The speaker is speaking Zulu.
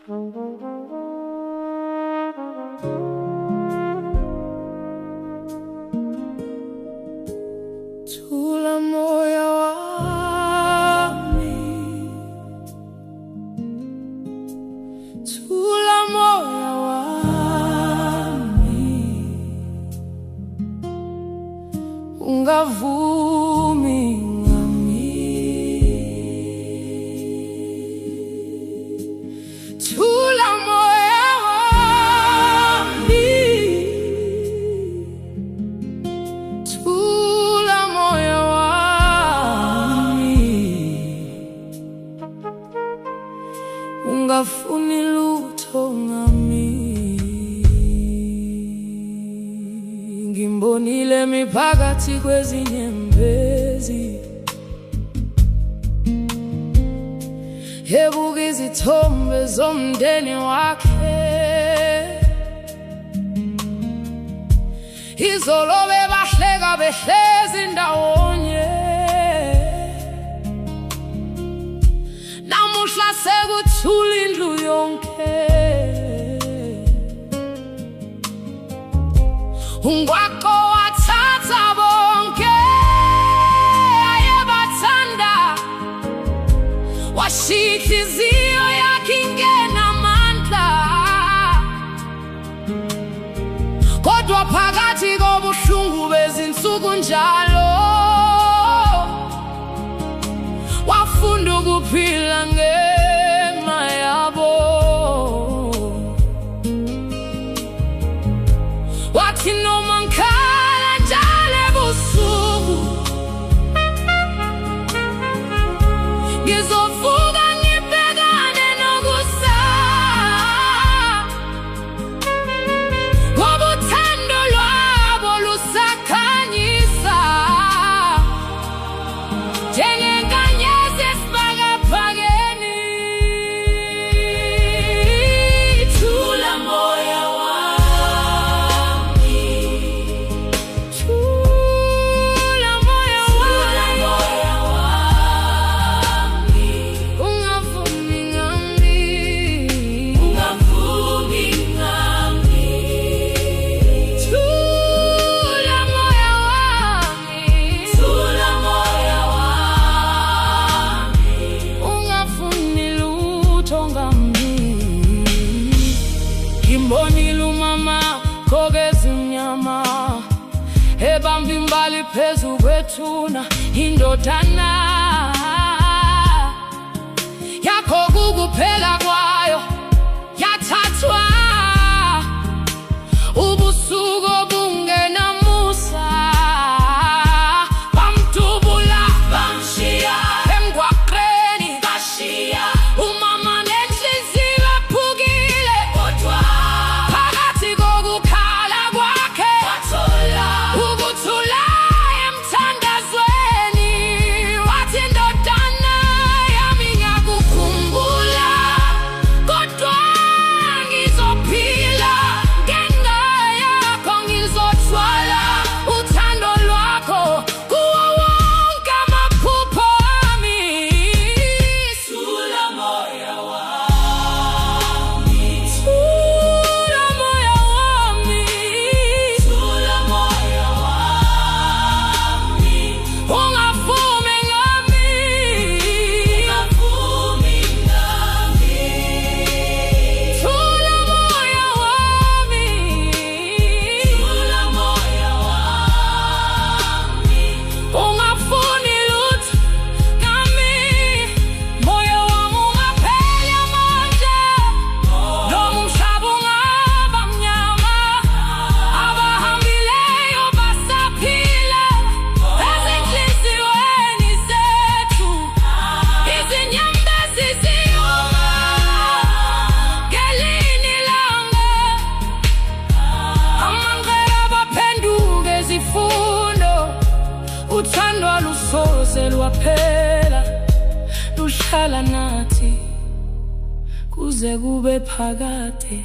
Thula moya wami, thula moya wami, ungavumi ngami. Thula moya wami, thula moya wami, ungafuni lutho ngami. Ngimbonile miphakathi kwezinyembezi, ebuka izithombe zomndeni wakhe. Izolo bebahleka behlezi ndawonye, namuhla sekuthula indlu yonke. Ungwaqo wathatha bonke ayebathanda, washiya inhliziyo yakhe ingenamandla. Kodwa phakathi kobuhlungu bezinsuku njalo, wafunda ukuphila ngenxa yabo. Wathi noma ngikhala njalo ebusuku, ngizovuka ngibhekane nokusa, ngoba uthando lwabo lusakhanyisa njengenkanyezi esibhakabhakeni. Thula moya wami, thula moya wami, ungavumi ngami, ungavumi ngami. Thula moya wami, thula moya wami, ungafuni lutho ngami. Ngimbonile umama gqoke ezimnyama, ebamba imbali phezu kwethuna. Indodana yakho kukuphela kwayo yathathwa, ubusuku obungenamusa. Bamdubula bamshiya emgwaqeni, bashiya umama nenhliziyo ephukile. Kodwa phakathi kokukhala kwakhe wathola ukuthula emthandazweni. Wathi indodana yami ngiyakukhumbula, kodwa ngizophila ngenxa yakho. Ngizothwala uthando lwakho kuwo wonke amaphupho ami. Thula moya wami, thula moya wami, thula moya wami, ungavumi ngami, ungavumi ngami. Thula moya wami, thula moya wami, ungafuni lutho ngami. Moya wami ungapheli amandla, noma umhlaba ungaba mnyama. Abahambileyo basaphila ezinhliziyweni zethu. Izinyembezi ziyoma ngelinye ilanga, amangcwele baphenduka izifundo. Uthando alusoze lwaphela, luhlala nathi kuze kube phakade.